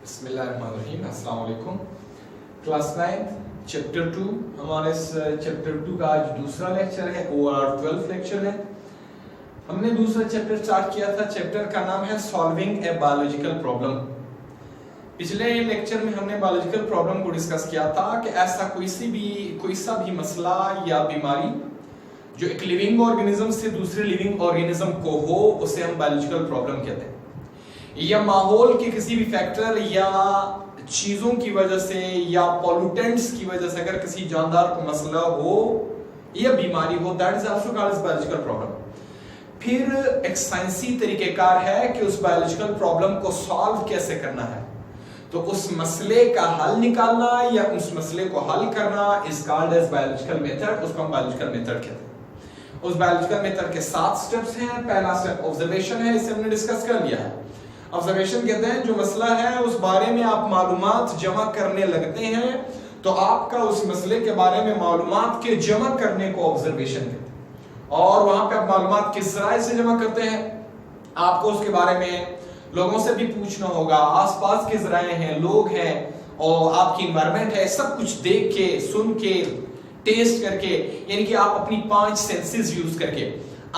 बिस्मिल्लाहिर्रहमानिर्रहीम। अस्सलाम वालेकुम। क्लास 9 चैप्टर 2, हमारे इस चैप्टर 2 का आज दूसरा लेक्चर है और 12th लेक्चर है। हमने दूसरा चैप्टर स्टार्ट किया था, चैप्टर का नाम है सॉल्विंग ए बायोलॉजिकल प्रॉब्लम। पिछले लेक्चर में हमने बायोलॉजिकल प्रॉब्लम को डिस्कस किया था कि ऐसा कोई सा भी मसला या बीमारी जो एक लिविंग ऑर्गेनिज्म से दूसरे लिविंग ऑर्गेनिज्म को हो, उसे हम बायोलॉजिकल प्रॉब्लम कहते हैं। या माहौल के किसी भी फैक्टर या चीजों की वजह से या पॉल्यूटेंट्स की वजह से अगर किसी जानदार को मसला हो या बीमारी हो, that is also called as biological problem. फिर एक साइंसी तरीकेकार है कि उस बायोलॉजिकल प्रॉब्लम को सॉल्व कैसे करना है, तो उस मसले का हल निकालना या उस मसले को हल करना is called as biological method. उसको हम बायोलॉजिकल मेथड कहते हैं। उस बायोलॉजिकल मेथड के 7 स्टेप्स हैं। पहला स्टेप ऑब्जर्वेशन है, इसे हमने डिस्कस कर लिया है। ऑब्जर्वेशन कहते हैं जो मसला है उस बारे में आप मालूमात जमा करने लगते हैं, तो आपका उस मसले के बारे में मालूमात के जमा करने को ऑब्जर्वेशन कहते हैं। और वहां पे आप मालूमात किस तरह से जमा करते हैं, आपको उसके बारे में लोगों से भी पूछना होगा, आसपास के जराए हैं, लोग हैं और आपकी एनवायरनमेंट है, सब कुछ देख के, सुन के, टेस्ट करके, यानी कि आप अपनी 5 सेंसेस यूज करके,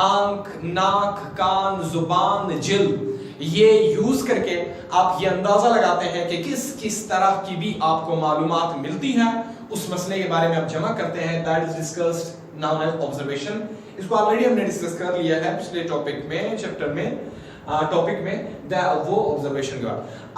आंख, नाक, कान, जुबान, जिल्द, ये यूज करके आप ये अंदाजा लगाते हैं कि किस तरह की भी आपको मालूमात मिलती है, उस मसले के बारे में आप जमा करते हैं। That is discussed known as observation. इसको ऑलरेडी हमने डिस्कस कर लिया है पिछले टॉपिक में, चैप्टर में, टॉपिक में वो ऑब्जर्वेशन का।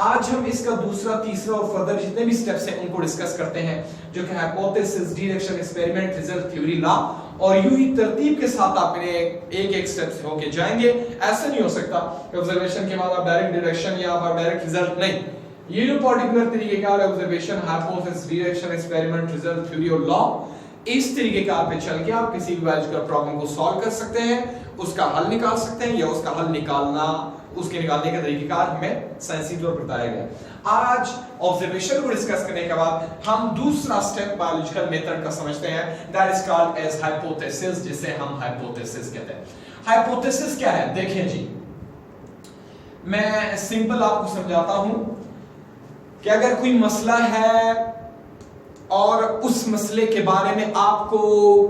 आज हम इसका दूसरा, तीसरा और फर्दर जितने भी स्टेप्स हैं उनको डिस्कस करते हैं, जो कि hypothesis, deduction, experiment, result, theory, law, और यूं ही तरतीब के साथ आपने एक स्टेप से होके जाएंगे। ऐसा नहीं हो सकता कि ऑब्जर्वेशन के बाद आप डायरेक्ट डिडक्शन या आप डायरेक्ट रिजल्ट, नहीं। ये जो पर्टिकुलर तरीके का है observation, hypothesis, deduction, experiment, result, theory और लॉ, इस तरीके का पे चल के आप किसी भी बायोलॉजिकल प्रॉब्लम को सॉल्व कर सकते हैं, उसका हल निकाल सकते हैं, या उसका हल निकालना, उसके निकालने का तरीकेकार हमें साइंसी तौर पर बताया गया। आज ऑब्जर्वेशन को डिस्कस करने के बाद हम दूसरा स्टेप बायोलॉजिकल मेथड का समझते हैं, that is called as hypothesis, जिसे हम हाइपोथेसिस कहते हैं। हाइपोथेसिस क्या है, देखें जी, मैं सिंपल आपको समझाता हूं कि अगर कोई मसला है और उस मसले के बारे में आपको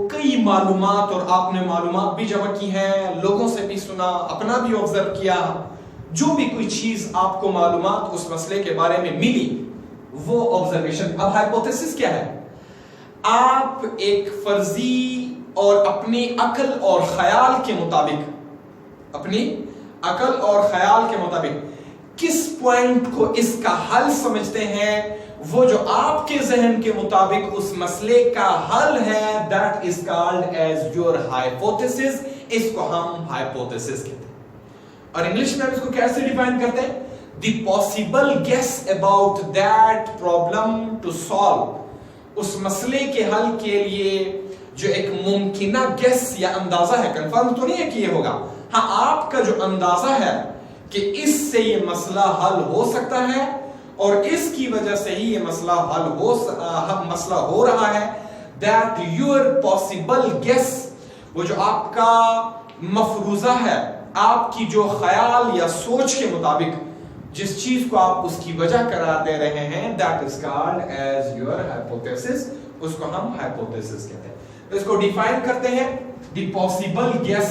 कई मालूमात, और आपने मालूमात भी जमा की हैं, लोगों से भी सुना, अपना भी ऑब्जर्व किया, जो भी कोई चीज आपको मालूमात उस मसले के बारे में मिली, वो ऑब्जर्वेशन। अब हाइपोथेसिस क्या है, आप एक फर्जी और अपनी अकल और ख्याल के मुताबिक, अपनी अकल और ख्याल के मुताबिक किस पॉइंट को इसका हल समझते हैं, वो जो आपके जहन के मुताबिक उस मसले का हल है, that is called as your hypothesis. इसको हम हाइपोथेसिस कहते हैं। और इंग्लिश में हम इसको कैसे डिफाइन करते हैं, the possible guess about that problem to solve. उस मसले के हल के लिए जो एक मुमकिना गेस या अंदाजा है, कंफर्म तो नहीं है कि ये होगा, हाँ, आपका जो अंदाजा है कि इससे ये मसला हल हो सकता है और इसकी वजह से ही ये मसला मसला हो रहा है, दैट योर पॉसिबल गेस, वो जो आपका मफरूजा है, आपकी जो ख्याल या सोच के मुताबिक जिस चीज को आप उसकी वजह करार दे रहे हैं, that is called as your hypothesis. उसको हम हाइपोथेसिस कहते हैं। तो इसको डिफाइन करते हैं, the possible guess,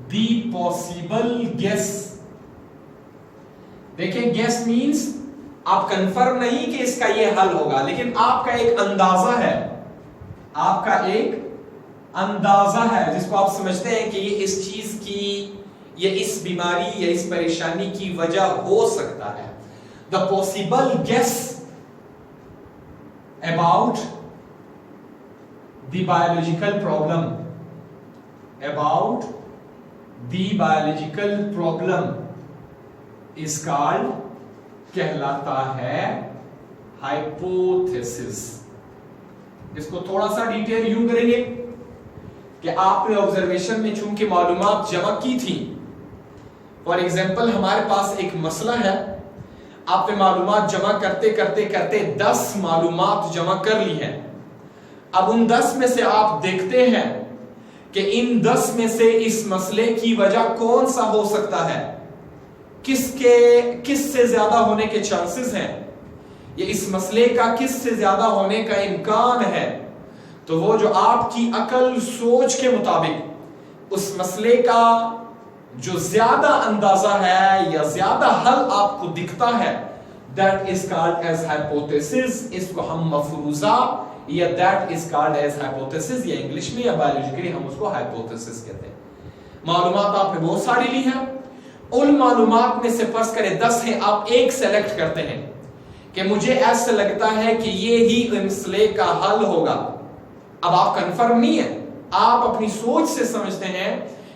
the possible guess. देखिए, गेस मींस आप कंफर्म नहीं कि इसका ये हल होगा, लेकिन आपका एक अंदाजा है, आपका एक अंदाजा है जिसको आप समझते हैं कि ये इस चीज की, ये इस बीमारी या इस परेशानी की वजह हो सकता है। The possible guess about the biological problem, about the biological problem is called, कहलाता है हाइपोथेसिस। इसको थोड़ा सा डिटेल यूं करेंगे कि आपने ऑब्जर्वेशन में चूंकि मालूमात जमा की थी, फॉर एग्जांपल हमारे पास एक मसला है, आपने मालूमात जमा करते करते करते 10 मालूमात जमा कर ली है। अब उन 10 में से आप देखते हैं कि इन 10 में से इस मसले की वजह कौन सा हो सकता है, किस से ज्यादा होने के चांसेस हैं, ये इस मसले का किस से ज्यादा होने का इम्कान है, तो वो जो आपकी अकल सोच के मुताबिक उस मसले का जो ज्यादा अंदाजा है या ज्यादा हल आपको दिखता है, that is called as hypothesis. इसको हम मफरूजा या that is called as hypothesis, या इंग्लिश में या बायोलॉजिकली हम उसको hypothesis कहते हैं। मालूमात आपने बहुत सारी ली है, उन मालूमात में से फर्ज करें 10 हैं, आप एक सेलेक्ट करते हैं कि मुझे ऐसा लगता है कि ये ही मसले का हल होगा। अब आप कंफर्म नहीं है, आप अपनी सोच से समझते हैं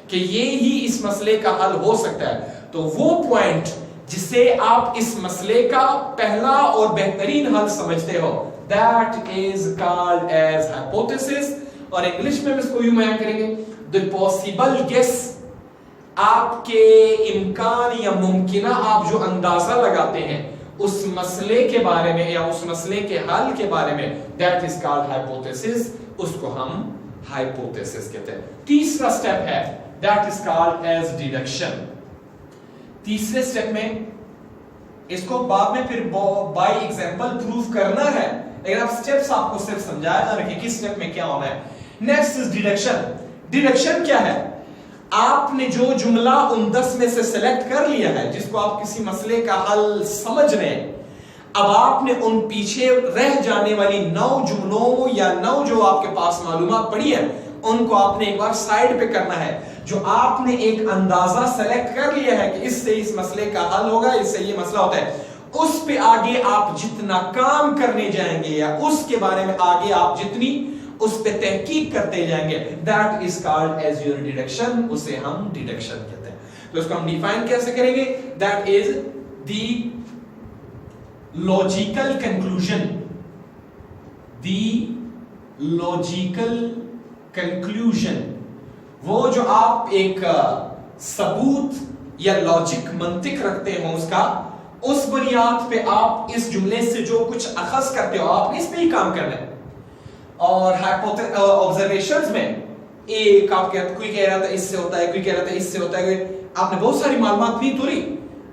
कि ये ही इस मसले का हल हो सकता है, तो वो पॉइंट जिसे आप इस मसले का पहला और बेहतरीन हल समझते हो, that is called as hypothesis, और इंग्लिश में हम इसको यूं बयान करेंगे the possible guess, आपके इम्कान या मुमकिना आप जो अंदाजा लगाते हैं उस मसले के बारे में या उस मसले के हल के बारे में, that is called hypothesis, उसको हम hypothesis कहते हैं। तीसरा स्टेप है that is called as deduction। तीसरे स्टेप में इसको बाद में फिर बाय एग्जांपल प्रूव करना है, लेकिन आप स्टेप्स आपको सिर्फ समझाया जा रहे कि किस स्टेप में क्या होना है। Next is deduction. डिडक्शन क्या है? आपने जो जुमला उन 10 में से सिलेक्ट कर लिया है जिसको आप किसी मसले का हल समझ रहे हैं, अब आपने उन पीछे रह जाने वाली 9 जुमलों या 9 जो आपके पास मालूमात पड़ी है उनको आपने एक बार साइड पे करना है। जो आपने एक अंदाजा सेलेक्ट कर लिया है कि इससे इस मसले का हल होगा, इससे ये मसला होता है, उस पे आगे आप जितना काम करने जाएंगे या उसके बारे में आगे आप जितनी उस पे तहकीक करते जाएंगे, that is called as your deduction, उसे हम डिडक्शन कहते हैं। तो इसको हम डिफाइन कैसे करेंगे? That is the logical conclusion, the logical conclusion, वो जो आप एक सबूत या लॉजिक मंतिक रखते हो उसका, उस बुनियाद पे आप इस जुमले से जो कुछ अखज़ करते हो आपने इस पे ही काम करना है। और ऑब्जर्वेशंस में एक आप कोई कह रहा था इससे होता है, कोई कह रहा था इससे होता है, आपने बहुत सारी मालूमात भी तोड़ी।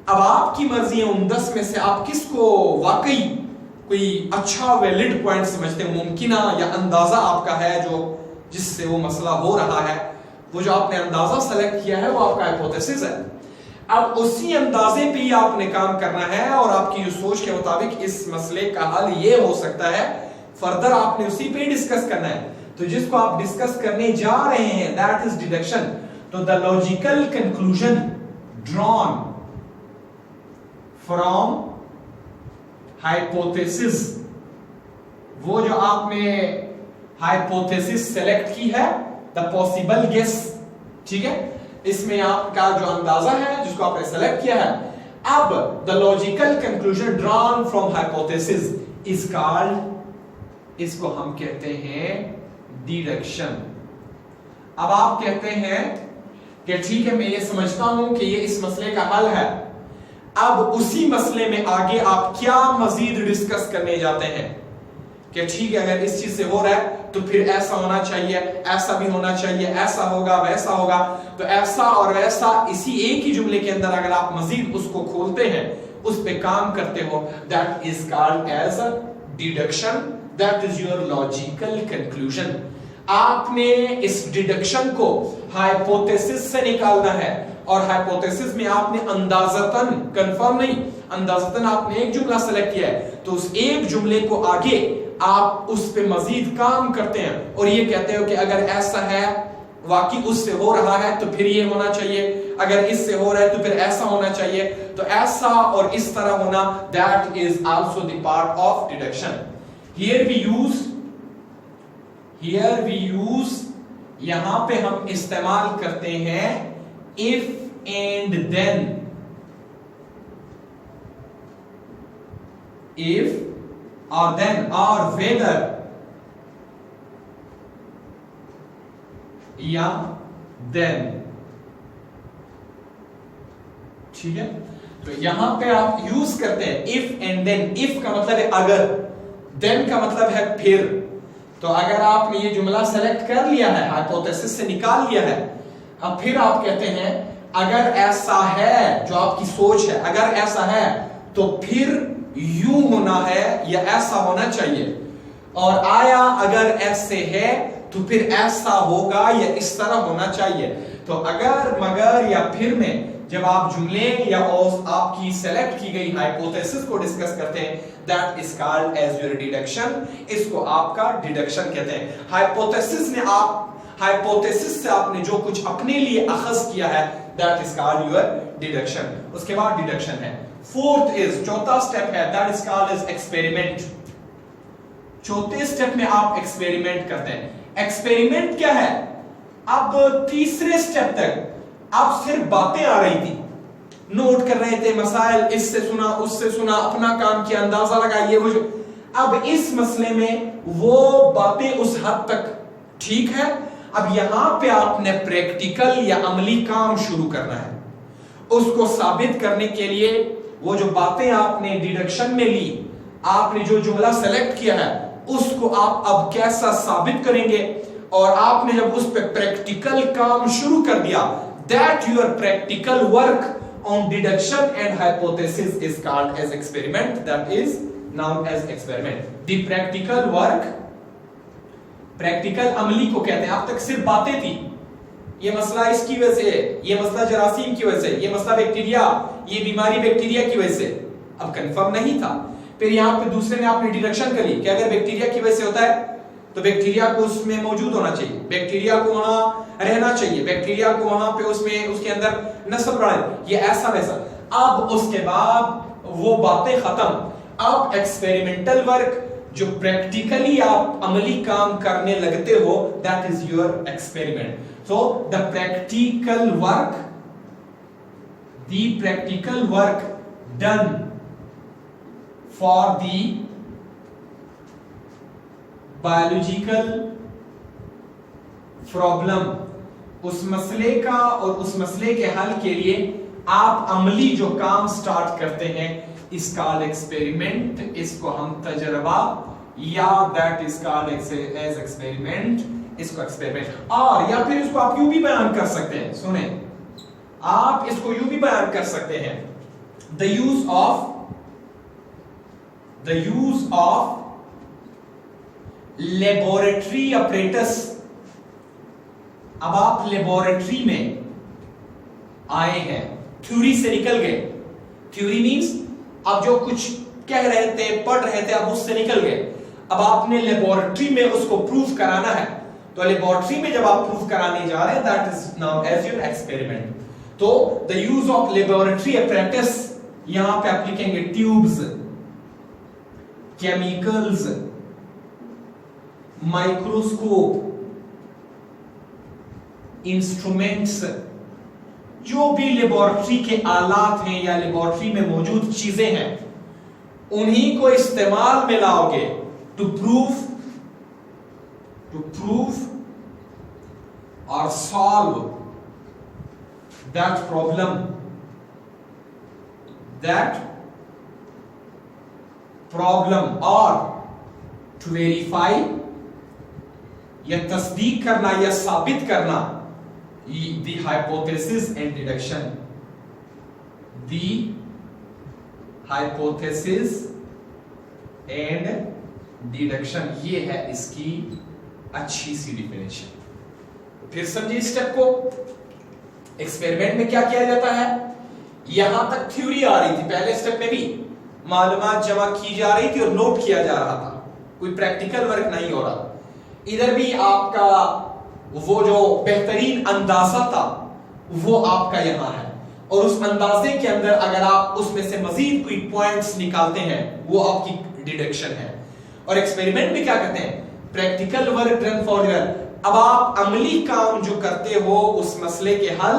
अब आपकी मर्जी है उन 10 में से आप किसको वाकई कोई अच्छा वैलिड पॉइंट समझते हैं, मुमकिना या अंदाजा आपका है जो जिससे वो मसला हो रहा है, वो जो आपने अंदाजा सेलेक्ट किया है वो आपका हाइपोथेसिस है। अब उसी अंदाजे पे ही आपने काम करना है और आपकी जो सोच के मुताबिक इस मसले का हल ये हो सकता है, फर्दर आपने उसी पे डिस्कस करना है। तो जिसको आप डिस्कस करने जा रहे हैं दैट इज डिडक्शन। तो the logical conclusion drawn from hypothesis, वो जो आपने हाइपोथेसिस सेलेक्ट की है, द पॉसिबल गेस, ठीक है, इसमें आपका जो अंदाजा है जिसको आपने सेलेक्ट किया है, अब the logical conclusion drawn from hypothesis is called, इसको हम कहते हैं डिडक्शन। अब आप कहते हैं कि ठीक है मैं ये समझता हूं कि ये इस मसले का हल है, अब उसी मसले में आगे आप क्या मजीद डिस्कस करने जाते हैं कि ठीक है अगर इस चीज से हो रहा है तो फिर ऐसा होना चाहिए, ऐसा भी होना चाहिए, ऐसा होगा वैसा होगा। तो ऐसा और वैसा इसी एक ही जुमले के अंदर अगर आप मजीद उसको खोलते हैं, उस पे काम करते हो, that is called as a deduction, that is your logical conclusion. आपने इस डिडक्शन को हाइपोथेसिस से निकालना है और हाइपोथेसिस में आपने अंदाजतन, कंफर्म नहीं, अंदाजतन आपने एक जुमला सेलेक्ट किया है, तो उस एक जुमले को आगे आप उस पे मजीद काम करते हैं और ये कहते हो कि अगर ऐसा है वाकई उससे हो रहा है तो फिर ये होना चाहिए, अगर इससे हो रहा है तो फिर ऐसा होना चाहिए, तो ऐसा और इस तरह होना, that is also the part of deduction. Here we use यहां पे हम इस्तेमाल करते हैं इफ एंड देन, इफ और देन और वेदर या देन, ठीक है। तो यहां पे आप यूज करते हैं इफ एंड देन। इफ का मतलब है अगर, देन का मतलब है फिर। तो अगर आपने ये जुमला सेलेक्ट कर लिया है, हाइपोथेसिस से निकाल लिया है, अब फिर आप कहते हैं अगर ऐसा है, जो आपकी सोच है, अगर ऐसा है तो फिर यूं होना है या ऐसा होना चाहिए, और आया अगर ऐसे है तो फिर ऐसा होगा या इस तरह होना चाहिए। तो अगर, मगर या फिर में जब आप जुमले या आपकी सेलेक्ट की गई हाइपोथेसिस को डिस्कस करते हैं, that is called as your deduction, इसको आपका डिडक्शन कहते हैं। हाइपोथेसिस से आपने जो कुछ अपने लिए अखज़ किया है, that is called your deduction. उसके बाद डिडक्शन है। फोर्थ इज, चौथा स्टेप है, that is called as experiment. चौथे स्टेप में आप एक्सपेरिमेंट करते हैं। एक्सपेरिमेंट क्या है? अब तीसरे स्टेप तक आप सिर्फ बातें आ रही थी, नोट कर रहे थे मसाइल, इससे सुना उससे सुना, अपना काम किया, अंदाजा लगाइए मुझे। अब इस मसले में वो बातें उस हद तक ठीक है, अब यहां पे आपने प्रैक्टिकल या अमली काम शुरू करना है। उसको साबित करने के लिए वो जो बातें आपने डिडक्शन में ली, आपने जो जुमला सेलेक्ट किया है, उसको आप अब कैसा साबित करेंगे, और आपने जब उस पे प्रैक्टिकल काम शुरू कर दिया, that your practical work on deduction and hypothesis is called as experiment, that is known as experiment. The practical work, practical अमली को कहते हैं। अब तक सिर्फ बातें थी, ये मसला इसकी वजह से, ये मसला जरासीम की वजह से, ये मसला बैक्टीरिया, ये बीमारी बैक्टीरिया की वजह से, अब कंफर्म नहीं था। फिर यहाँ पे दूसरे में आपने डिडक्शन करी कि अगर बैक्टीरिया की वजह से होता है तो बैक्टीरिया को उसमें मौजूद होना चाहिए, बैक्टीरिया को वहां रहना चाहिए, बैक्टीरिया को वहां पे उसमें उसके अंदर नस्ल बढ़ाए, ये ऐसा वैसा। अब उसके बाद वो बातें खत्म, अब एक्सपेरिमेंटल वर्क जो प्रैक्टिकली आप अमली काम करने लगते हो, that is your experiment. So the practical work done for the biological problem, उस मसले का और उस मसले के हल के लिए आप अमली जो काम स्टार्ट करते हैं, इसका एक्सपेरिमेंट, इसको हम तजर्बा, या that is called as experiment, इसको एक्सपेरिमेंट। और या फिर इसको आप यूं भी बयान कर सकते हैं, सुने, आप इसको यूं भी बयान कर सकते हैं, the use of laboratory apparatus. अब आप लेबोरेटरी में आए हैं, थ्योरी से निकल गए, थ्योरी मींस आप जो कुछ कह रहे थे, पढ़ रहे थे, अब उससे निकल गए, अब आपने लेबोरेटरी में उसको प्रूफ कराना है। तो लेबोरेटरी में जब आप प्रूफ कराने जा रहे हैं, that is now as your experiment. तो the use of laboratory apparatus, यहां पे आप लिखेंगे ट्यूब्स, केमिकल्स, माइक्रोस्कोप, इंस्ट्रूमेंट्स, जो भी लेबोरेटरी के आलात हैं या लेबोरेटरी में मौजूद चीजें हैं, उन्हीं को इस्तेमाल में लाओगे टू प्रूव और सॉल्व दैट प्रॉब्लम, और टू वेरीफाई, या तस्दीक करना या साबित करना, the hypothesis and deduction, the hypothesis and deduction, ये है इसकी अच्छी सी डिफिनेशन। फिर समझिए स्टेप को। एक्सपेरिमेंट में क्या किया जाता है, यहां तक थ्योरी आ रही थी, पहले स्टेप में भी मालूमात जमा की जा रही थी और नोट किया जा रहा था, कोई प्रैक्टिकल वर्क नहीं हो रहा। इधर भी आपका वो जो बेहतरीन अंदाजा था, वो आपका यहां है, और उस अंदाजे के अंदर अगर आप उसमें से मजीद कोई पॉइंट्स निकालते हैं, वो आपकी डिडक्शन है। और एक्सपेरिमेंट में क्या करते हैं, practical work done for your, अब आप अमली काम जो करते हो उस मसले के हल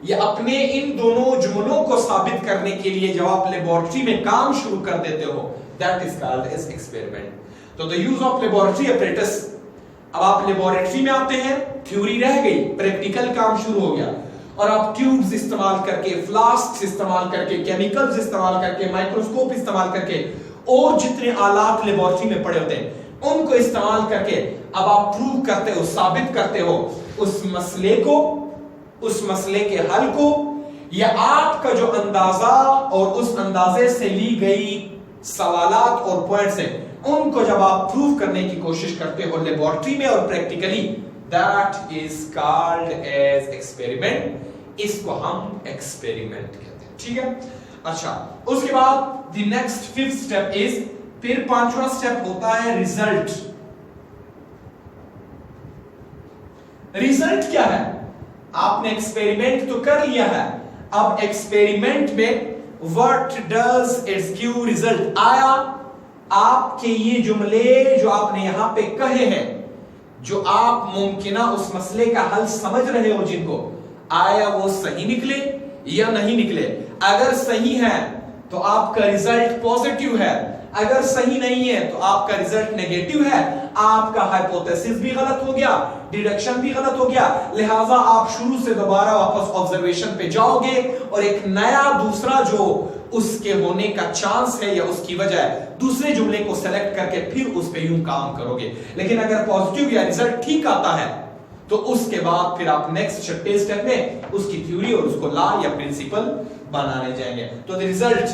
या अपने इन दोनों जुमलों को साबित करने के लिए जब आप लेबोरेटरी में काम शुरू कर देते हो, that is called as experiment. तो the use of laboratory apparatus, अब आप लेबोरेटरी में आते हैं, थ्योरी रह गई, प्रैक्टिकल काम शुरू हो गया, और आप ट्यूब्स इस्तेमाल करके, फ्लास्क इस्तेमाल करके, केमिकल्स इस्तेमाल करके, माइक्रोस्कोप इस्तेमाल करके, और जितने आलात लेबोरेटरी में पड़े होते हैं उनको इस्तेमाल करके अब आप प्रूव करते हो, साबित करते हो उस मसले को, उस मसले के हल को, یا آپ کا جو اندازہ اور اس اندازے سے لی گئی سوالات اور پوائنٹس ہیں ان کو جب آپ پروف کرنے کی کوشش کرتے ہو لیبورٹری میں اور practically, that is called as experiment. اس کو ہم ایکسپیریمنٹ کہتے ہیں. ٹھیک ہے. اچھا اس کے بعد the next fifth step is، پھر پانچواں سٹیپ ہوتا ہے ریزلٹ. ریزلٹ کیا ہے؟ آپ نے ایکسپیریمنٹ تو کر لیا ہے، اب ایکسپیریمنٹ میں what does its give result، آیا آپ کے یہ جملے جو آپ نے یہاں پہ کہے ہیں، جو آپ ممکنہ اس مسئلے کا حل سمجھ رہے ہو جن کو، آیا وہ صحیح نکلے یا نہیں نکلے؟ اگر صحیح ہے تو آپ کا ریزلٹ پوزیٹیو ہے، اگر صحیح نہیں ہے تو آپ کا ریزلٹ نیگیٹو ہے، آپ کا ہائپوتھیسس بھی غلط ہو گیا، ڈیڈکشن بھی غلط ہو گیا، لہٰذا آپ شروع سے دوبارہ واپس آبزرویشن پہ جاؤ گے اور ایک نیا دوسرا جو اس کے ہونے کا چانس ہے یا اس کی وجہ ہے دوسرے جملے کو سیلیکٹ کر کے پھر اس پہ یوں کام کرو گے. لیکن اگر پوزیٹیو یا ریزلٹ ٹھیک آتا ہے تو اس کے بعد پھر آپ نیکسٹ چھٹے سٹیپ میں اس کی تھیوری اور اس کو لا یا پرنسپل بنانے جائیں گے. تو the result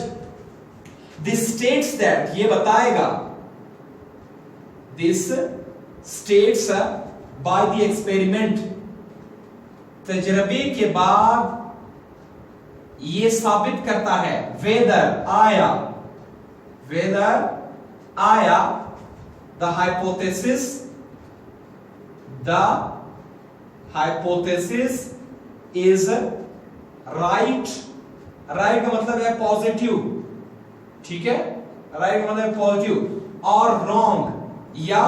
this states that، یہ بتائے گا، this states by the experiment، تجربے کے بعد یہ ثابت کرتا ہے whether آیا the hypothesis is right کا مطلب ہے پوزیٹیو، ٹھیک ہے، right کا مطلب ہے پوزیٹیو، اور wrong یا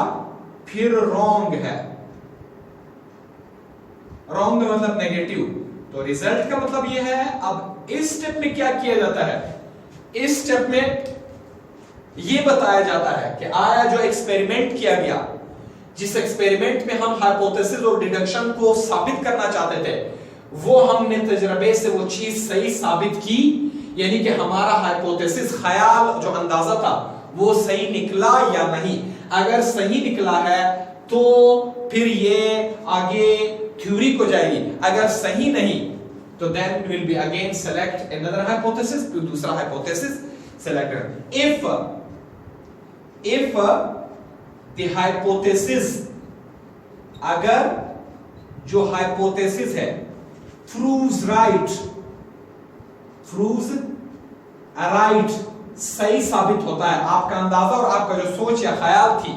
پھر wrong ہے، wrong کا مطلب نیگیٹو. تو ریزلٹ کا مطلب یہ ہے. اب اس سٹیپ میں کیا کیا جاتا ہے؟ اس سٹیپ میں یہ بتایا جاتا ہے کہ آیا جو ایکسپیریمنٹ کیا گیا، جس ایکسپیریمنٹ میں ہم ہائپوتھیسس اور ڈیڈکشن کو ثابت کرنا چاہتے تھے، وہ ہم نے تجربے سے وہ چیز صحیح ثابت کی، یعنی کہ ہمارا ہائپوتھیسس خیال جو اندازہ تھا وہ صحیح نکلا یا نہیں. اگر صحیح نکلا ہے تو پھر یہ آگے تھیوری کو جائے گی، اگر صحیح نہیں تو then we will be again select another hypothesis، پھر دوسرا hypothesis select کریں. if the hypothesis، اگر جو hypothesis ہے proves right، صحیح ثابت ہوتا ہے، آپ کا اندازہ اور آپ کا جو سوچ یا خیال تھی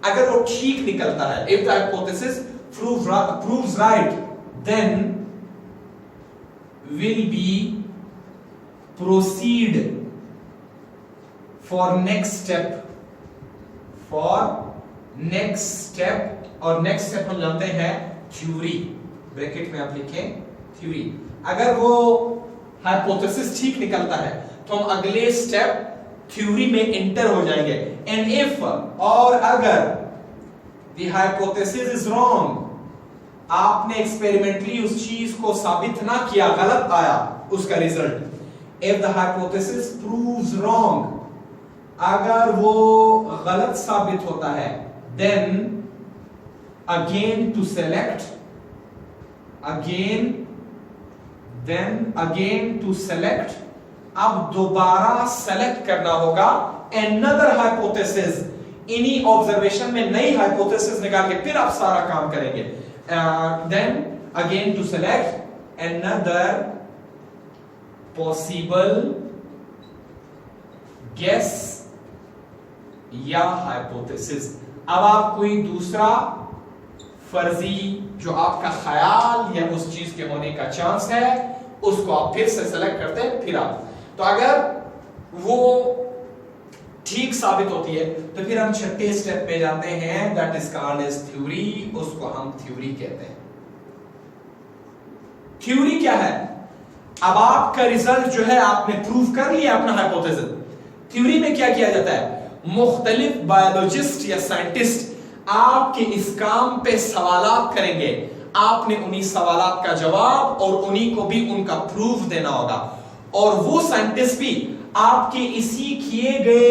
اگر وہ ٹھیک نکلتا ہے، if the hypothesis proves right then will be proceed for next step اور next step ہم جانتے ہیں تھیوری، بریکٹ میں آپ لکھیں تھیوری. اگر وہ ہائپوتھیسس ٹھیک نکلتا ہے تو ہم اگلے سٹیپ تھیوری میں انٹر ہو جائیں گے. and if، اور اگر the hypothesis is wrong، آپ نے ایکسپیریمنٹلی اس چیز کو ثابت نہ کیا، غلط آیا اس کا result. if the hypothesis proves wrong، اگر وہ غلط ثابت ہوتا ہے then again to select اب دوبارہ سیلیکٹ کرنا ہوگا another hypothesis، انہی آبزرویشن میں نئی ہائپوتھیسس نکال کے پھر آپ سارا کام کریں گے. then again to select another possible guess یا hypothesis. اب آپ کوئی دوسرا فرضی جو آپ کا خیال یا اس چیز کے ہونے کا چانس ہے اس کو آپ پھر سے سیلیکٹ کرتے ہیں. پھر آپ تو اگر وہ ٹھیک ثابت ہوتی ہے تو پھر ہم چھٹے سٹیپ پہ جاتے ہیں، that is called as theory، اس کو ہم تھیوری کہتے ہیں. تھیوری کیا ہے؟ اب آپ کا ریزلٹ جو ہے آپ نے پروف کر لیا اپنا ہائپوتھیسس. تھیوری میں کیا کیا جاتا ہے؟ مختلف بایولوجسٹ یا سائنٹسٹ آپ کے اس کام پہ سوالات کریں گے، آپ نے انہی سوالات کا جواب اور انہی کو بھی ان کا پروف دینا ہوگا، اور وہ سائنٹسٹ بھی آپ کے اسی کیے گئے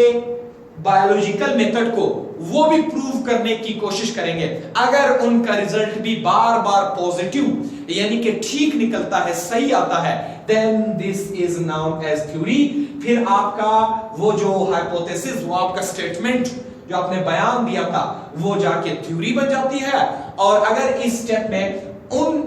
بایولوجیکل میتھڈ کو وہ بھی پروف کرنے کی کوشش کریں گے. اگر ان کا ریزلٹ بھی بار بار پوزیٹیو यानी कि ठीक निकलता है, सही आता है, then this is known as theory। फिर आपका वो जो हाइपोथेसिस, वो आपका स्टेटमेंट जो आपने बयान दिया था, वो जाके थ्योरी बन जाती है। और अगर इस स्टेप में उन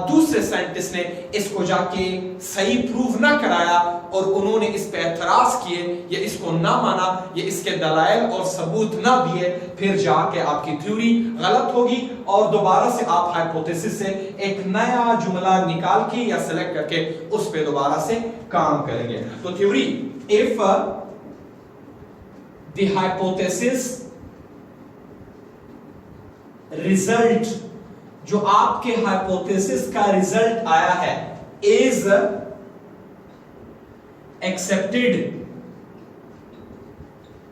दूसरे साइंटिस्ट ने इसको जाके सही प्रूव ना कराया और उन्होंने इस पे एतराज किए या इसको ना माना या इसके दलाइल और सबूत ना दिए, फिर जाके आपकी थ्योरी गलत होगी और दोबारा से आप हाइपोथेसिस से एक नया जुमला निकाल के या सिलेक्ट करके उस पे दोबारा से काम करेंगे। तो theory, if the hypothesis result, जो आपके हाइपोथेसिस का रिजल्ट आया है, इज एक्सेप्टेड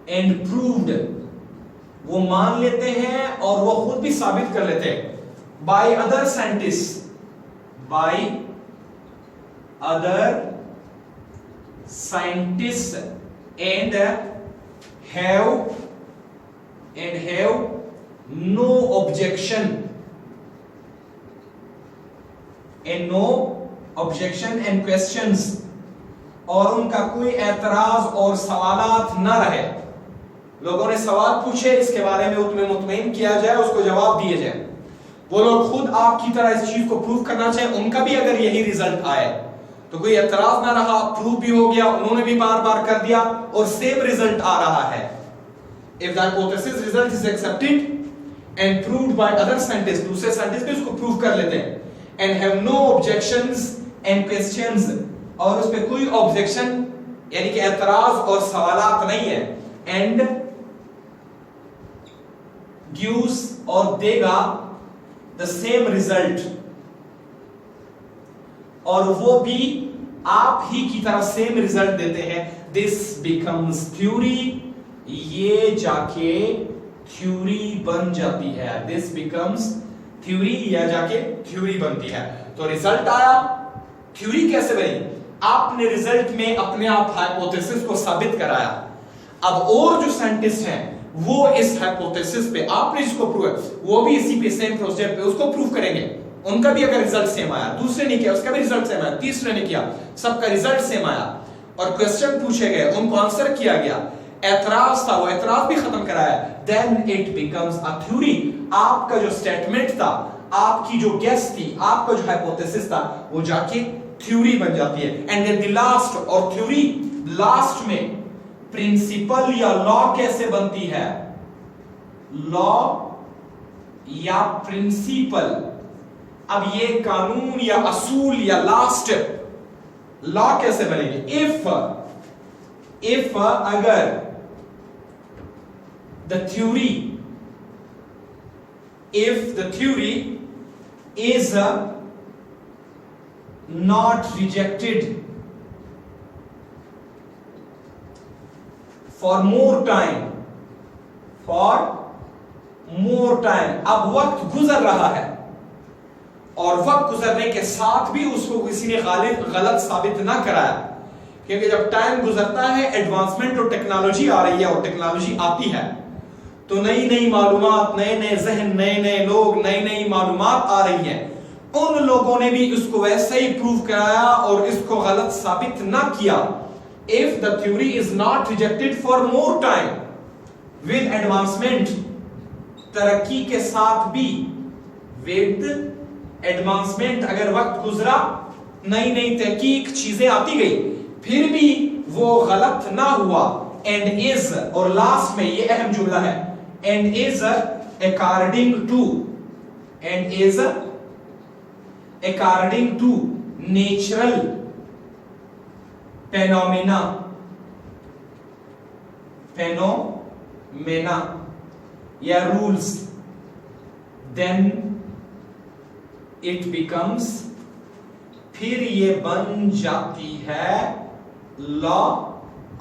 एंड प्रूव्ड, वो मान लेते हैं और वो खुद भी साबित कर लेते हैं by other scientist, by other scientist and have no objection and no objection and questions, और उनका कोई एतराज और सवालात न रहे। लोगों ने सवाल पूछे, इसके बारे में तुम्हें मुतमईन किया जाए, उसको जवाब दिए जाए। वो लोग खुद आपकी तरह इस चीज को प्रूव करना चाहे, उनका भी अगर यही रिजल्ट आए तो कोई एतराज ना रहा, प्रूव भी हो गया, उन्होंने भी बार बार कर दिया और सेम रिजल्ट आ रहा है। If the hypothesis result is accepted and proved by other scientists, दूसरे साइंटिस्ट भी उसको प्रूव कर लेते हैं, and have no objections and questions, और उस पे कोई ऑब्जेक्शन यानी कि एतराज और सवालात नहीं है, and gives और देगा the same result, और वो भी आप ही की तरह सेम रिजल्ट देते हैं, this becomes theory, ये जाके थ्योरी बन जाती है, this becomes थ्योरी, या जाके थ्योरी बनती है। तो रिजल्ट आया, थ्योरी कैसे बनी? आपने रिजल्ट में अपने आप हाइपोथेसिस को साबित कराया। अब और जो साइंटिस्ट हैं वो इस हाइपोथेसिस पे, आपने जिसको प्रूव है, वो भी इसी पे सेम प्रोसीजर पे उसको प्रूव करेंगे। उनका भी अगर रिजल्ट सेम आया, दूसरे ने किया उसका भी रिजल्ट सेम आया, तीसरे ने किया सबका रिजल्ट सेम आया, और क्वेश्चन पूछे गए, उनको आंसर किया गया, एतराज था वो एतराज भी खत्म कराया, then it becomes a theory. आपका जो स्टेटमेंट था, आपकी जो गेस थी, आपका जो हाइपोथेसिस था, वो जाके थ्योरी बन जाती है। एंड देन द लास्ट, और थ्योरी लास्ट में प्रिंसिपल या लॉ कैसे बनती है? लॉ या प्रिंसिपल, अब ये कानून या असूल या लास्ट लॉ कैसे बनेगी? इफ अगर the theory, if the theory is not rejected for more time, अब वक्त गुजर रहा है और वक्त गुजरने के साथ भी उसको किसी ने गलत साबित ना कराया, क्योंकि जब टाइम गुजरता है, एडवांसमेंट और टेक्नोलॉजी आ रही है, और टेक्नोलॉजी आती है तो नई नई मालूमात, नए नए जहन, नए नए लोग, नई नई मालूमात आ रही हैं। उन लोगों ने भी इसको वैसे ही प्रूव कराया और इसको गलत साबित ना किया। If the theory is not rejected for more time, with advancement, तरक्की के साथ भी, विद एडवांसमेंट, अगर वक्त गुजरा, नई नई तहकीक, चीजें आती गई, फिर भी वो गलत ना हुआ, एंड इज, और लास्ट में ये अहम जुमला है, and is according to natural phenomena या रूल्स, देन इट बिकम्स, फिर ये बन जाती है लॉ,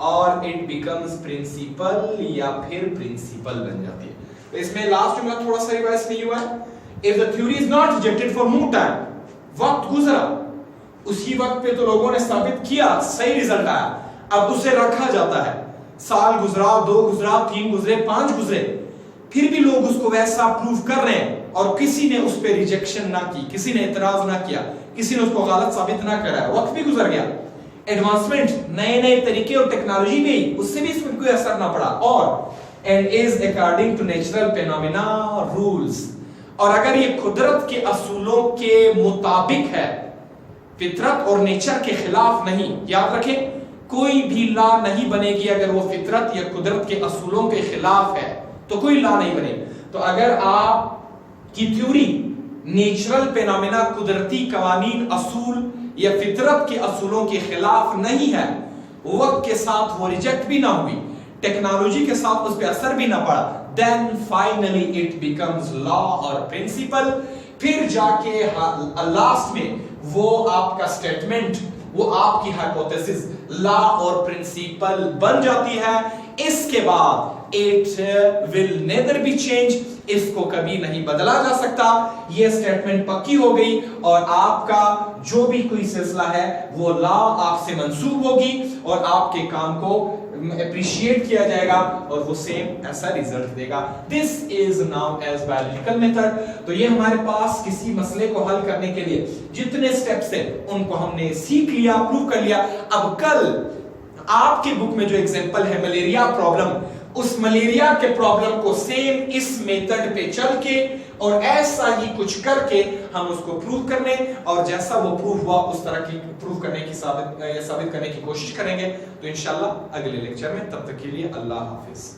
और इट बिकम्स प्रिंसिपल, या फिर प्रिंसिपल बन जाती है। तो इसमें लास्ट में थोड़ा सा रिवाइज नहीं हुआ है। If the theory is not rejected for more time, वक्त गुजरा, उसी वक्त पे तो लोगों ने साबित किया, सही रिजल्ट आया, अब उसे रखा जाता है, साल गुजरा, 2 गुजरा, 3 गुजरे, 5 गुजरे, फिर भी लोग उसको वैसा प्रूव कर रहे हैं, اور کسی نے اس پہ ریجیکشن نہ کی, کسی نے اعتراض نہ کیا, کسی نے اس کو غلط ثابت نہ کرا, وقت بھی گزر گیا, ایڈوانسمنٹ نئے نئے طریقے اور ٹیکنالوجی بھی, اس سے بھی اس میں کوئی اثر نہ پڑا, اور and is according to natural phenomena rules, اور اگر یہ قدرت کے اصولوں کے مطابق ہے, فطرت اور نیچر کے خلاف نہیں. یاد رکھیں کوئی بھی لا نہیں بنے گی اگر وہ فطرت یا قدرت کے اصولوں کے خلاف ہے, تو کوئی لا نہیں بنے گی. تو اگر آپ کی تھیوری نیچرل فینومینا, قدرتی قوانین, اصول یا فطرت کے اصولوں کے خلاف نہیں ہے, وقت کے ساتھ وہ ریجیکٹ بھی نہ ہوئی, ٹیکنالوجی کے ساتھ اس پہ اثر بھی نہ پڑا, then finally it becomes law اور principle. پھر جا کے لاسٹ میں وہ آپ کا سٹیٹمنٹ, وہ آپ کی ہائپوتھیسس لا اور پرنسپل بن جاتی ہے. اس کے بعد it will neither be changed, اس کو کبھی نہیں بدلا جا سکتا. یہ سٹیٹمنٹ پکی ہو گئی اور آپ کا جو بھی کوئی سلسلہ ہے وہ لا آپ سے منسوب ہوگی اور آپ کے کام کو اپریشیٹ کیا جائے گا اور وہ سیم ایسا ریزلٹ دے گا. This is known as biological method. تو یہ ہمارے پاس کسی مسئلے کو حل کرنے کے لیے جتنے سٹیپس ہیں ان کو ہم نے سیکھ لیا, پروو کر لیا. اب کل آپ کے بک میں جو ایگزامپل ہے ملیریا پرابلم, اس ملیریا کے پرابلم کو سیم اس میتھڈ پہ چل کے اور ایسا ہی کچھ کر کے ہم اس کو پروف کرنے, اور جیسا وہ پروف ہوا اس طرح کی پروف کرنے کی ثابت کرنے کی کوشش کریں گے. تو انشاءاللہ اگلے لیکچر میں, تب تک کے لیے اللہ حافظ.